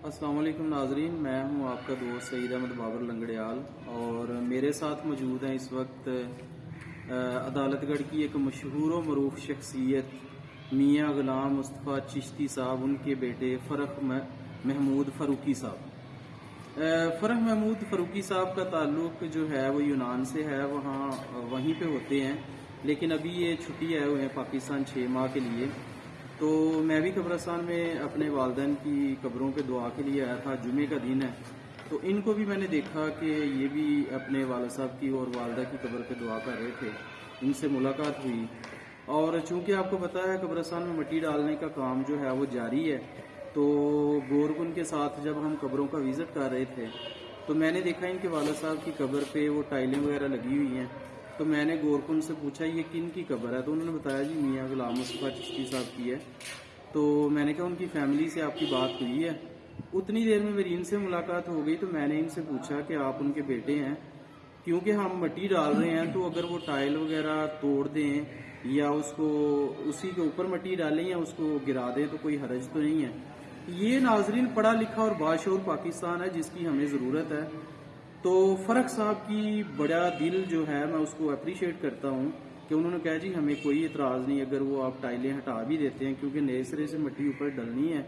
السلام علیکم ناظرین، میں ہوں آپ کا دوست سعید احمد بابر لنگڑیال، اور میرے ساتھ موجود ہیں اس وقت عدالت گڑھ کی ایک مشہور و معروف شخصیت میاں غلام مصطفیٰ چشتی صاحب، ان کے بیٹے فرخ محمود فاروقی صاحب۔ فرخ محمود فاروقی صاحب کا تعلق جو ہے وہ یونان سے ہے، وہیں پہ ہوتے ہیں، لیکن ابھی یہ چھٹی آئے ہوئے ہیں پاکستان 6 ماہ کے لیے۔ تو میں بھی قبرستان میں اپنے والدین کی قبروں پہ دعا کے لیے آیا تھا، جمعے کا دن ہے، تو ان کو بھی میں نے دیکھا کہ یہ بھی اپنے والد صاحب کی اور والدہ کی قبر پہ دعا کر رہے تھے۔ ان سے ملاقات ہوئی، اور چونکہ آپ کو پتہ ہے قبرستان میں مٹی ڈالنے کا کام جو ہے وہ جاری ہے، تو گورکن کے ساتھ جب ہم قبروں کا وزٹ کر رہے تھے تو میں نے دیکھا ان کے والد صاحب کی قبر پہ وہ ٹائلیں وغیرہ لگی ہوئی ہیں۔ تو میں نے گورکن سے پوچھا یہ کن کی قبر ہے، تو انہوں نے بتایا جی میاں غلام مصطفیٰ چشتی صاحب کی ہے۔ تو میں نے کہا ان کی فیملی سے آپ کی بات ہوئی ہے؟ اتنی دیر میں میری ان سے ملاقات ہو گئی، تو میں نے ان سے پوچھا کہ آپ ان کے بیٹے ہیں، کیونکہ ہم مٹی ڈال رہے ہیں، تو اگر وہ ٹائل وغیرہ توڑ دیں یا اس کو اسی کے اوپر مٹی ڈالیں یا اس کو گرا دیں تو کوئی حرج تو نہیں ہے۔ یہ ناظرین پڑھا لکھا اور باشعور پاکستان ہے جس کی ہمیں ضرورت ہے۔ تو فرق صاحب کی بڑا دل جو ہے میں اس کو اپریشیٹ کرتا ہوں کہ انہوں نے کہا جی ہمیں کوئی اعتراض نہیں، اگر وہ آپ ٹائلیں ہٹا بھی دیتے ہیں کیونکہ نئے سرے سے مٹی اوپر ڈلنی ہے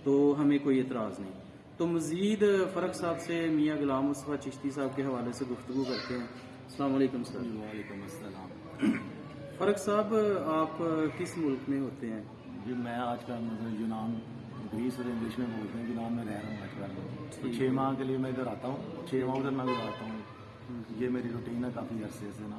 تو ہمیں کوئی اعتراض نہیں۔ تو مزید فرق صاحب سے میاں غلام مصطفیٰ چشتی صاحب کے حوالے سے گفتگو کرتے ہیں۔ السلام علیکم سر۔ وعلیکم السلام۔ فرق صاحب آپ کس ملک میں ہوتے ہیں؟ جی میں آج کل یونان، گریس اور انگلش میں بولتے ہیں، یونان میں رہ رہا ہوں آج کل۔ 6 ماہ کے لیے میں ادھر آتا ہوں، 6 ماہ ادھر میں گزارتا ہوں، یہ میری روٹین ہے کافی عرصے سے نا۔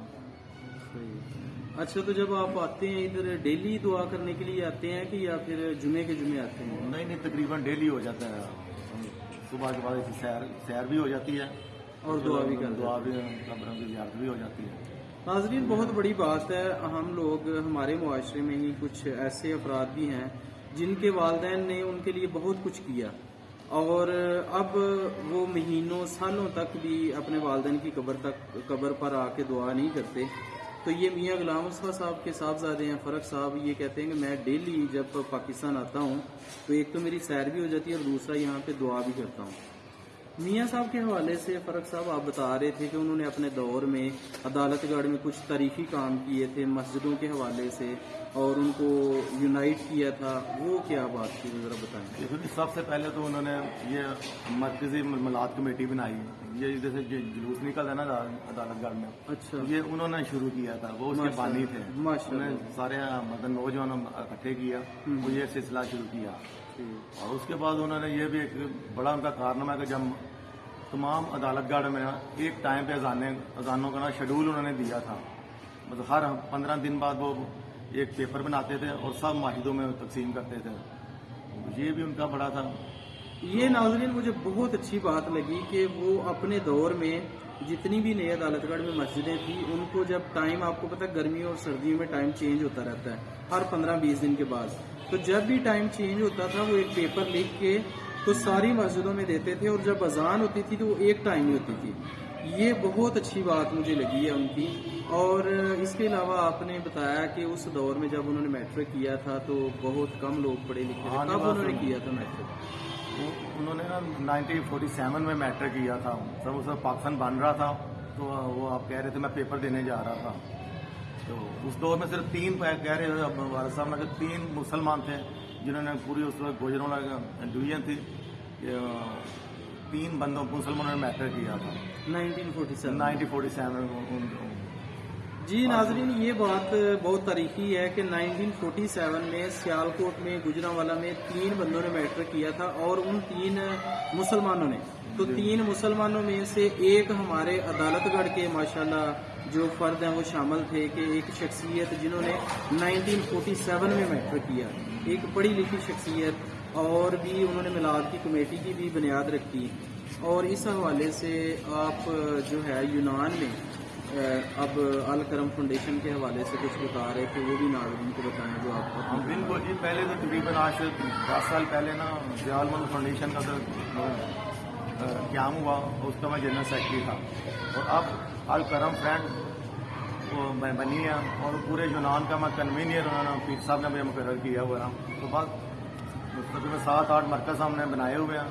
اچھا، تو جب آپ آتے ہیں ادھر ڈیلی دعا کرنے کے لیے آتے ہیں کہ یا پھر جمعے کے جمعے آتے ہیں؟ نہیں، تقریباً ڈیلی ہو جاتا ہے، صبح کے بعد سیر بھی ہو جاتی ہے اور دعا بھی دعا بھی، قبروں کی زیارت بھی ہو جاتی ہے۔ ناظرین بہت بڑی بات ہے، ہم لوگ ہمارے معاشرے میں ہی کچھ ایسے افراد بھی ہیں جن کے والدین نے ان کے لیے بہت کچھ کیا، اور اب وہ مہینوں سالوں تک بھی اپنے والدین کی قبر پر آ کے دعا نہیں کرتے۔ تو یہ میاں غلام مصطفیٰ صاحب کے صاحبزادے ہیں فرق صاحب، یہ کہتے ہیں کہ میں ڈیلی جب پاکستان آتا ہوں تو ایک تو میری سیر بھی ہو جاتی ہے اور دوسرا یہاں پہ دعا بھی کرتا ہوں۔ میاں صاحب کے حوالے سے فرق صاحب آپ بتا رہے تھے کہ انہوں نے اپنے دور میں عدالت گڑھ میں کچھ تاریخی کام کیے تھے مسجدوں کے حوالے سے اور ان کو یونائٹ کیا تھا، وہ کیا بات تھی ذرا بتائیں؟ کیونکہ سب سے پہلے تو انہوں نے یہ مرکزی ملاد کمیٹی بنائی، یہ جیسے جلوس نکلتا ہے نا عدالت گڑھ میں، اچھا، یہ انہوں نے شروع کیا تھا، وہ اس کے بانی تھے، ماشاء انہوں نے سارے نوجوان اکٹھے کیا، وہ یہ سلسلہ شروع کیا، اور اس کے بعد انہوں نے یہ بھی ایک بڑا ان کا کارنامہ ہے کہ جب تمام عدالت گڑھ میں ایک ٹائم پہ اذانوں کا شیڈول انہوں نے دیا تھا، مطلب ہر 15 دن بعد وہ ایک پیپر بناتے تھے اور سب معاہدوں میں تقسیم کرتے تھے، یہ بھی ان کا بڑا تھا۔ یہ ناظرین مجھے بہت اچھی بات لگی کہ وہ اپنے دور میں جتنی بھی نئے عدالت گڑھ میں مسجدیں تھیں ان کو جب ٹائم، آپ کو پتہ گرمیوں اور سردیوں میں ٹائم چینج ہوتا رہتا ہے ہر 15-20 دن کے بعد، تو جب بھی ٹائم چینج ہوتا تھا وہ ایک پیپر لکھ کے تو ساری مسجدوں میں دیتے تھے، اور جب اذان ہوتی تھی تو وہ ایک ٹائم ہی ہوتی تھی۔ یہ بہت اچھی بات مجھے لگی ہے ان کی۔ اور اس کے علاوہ آپ نے بتایا کہ اس دور میں جب انہوں نے میٹرک کیا تھا تو بہت کم لوگ پڑھے لکھے تھے، کب انہوں نے کیا تھا میٹرک؟ انہوں نے نا 1947 میں میٹرک کیا تھا، سب اس وقت پاکستان بن رہا تھا، تو وہ آپ کہہ رہے تھے میں پیپر دینے جا رہا تھا، تو اس دور میں صرف 3 کہہ رہے تھے والد صاحب نے کہ 3 مسلمان تھے جنہوں نے پوری اس وقت گوجروں ڈویژن تھی، 3 بندوں مسلمانوں نے میٹر کیا تھا 1947 جی ناظرین یہ بات بہت تاریخی ہے کہ 1947 میں سیالکوٹ میں گجرانوالہ میں 3 بندوں نے میٹرک کیا تھا، اور ان 3 مسلمانوں نے، تو 3 مسلمانوں میں سے ایک ہمارے عدالت گڑھ کے ماشاءاللہ جو فرد ہیں وہ شامل تھے، کہ ایک شخصیت جنہوں نے 1947 میں میٹرک کیا، ایک پڑھی لکھی شخصیت، اور بھی انہوں نے میلاد کی کمیٹی کی بھی بنیاد رکھی۔ اور اس حوالے سے آپ جو ہے یونان میں اب الکرم فاؤنڈیشن کے حوالے سے کچھ بتا رہے تھے، وہ بھی ناظرین کو بتائیں جو آپ بالکل جی۔ پہلے تو تقریباً آج سے 10 سال پہلے نا ضیاء الملک فاؤنڈیشن کا قیام ہوا، اس کا میں جنرل سیکرٹری تھا، اور اب الکرم فرینڈ بنی ہے، اور پورے یونان کا میں کنوینئر انہوں نے پیر صاحب نے مجھے مقرر کیا ہوا ہے۔ تو بعد 7-8 مرکز ہم نے بنائے ہوئے ہیں،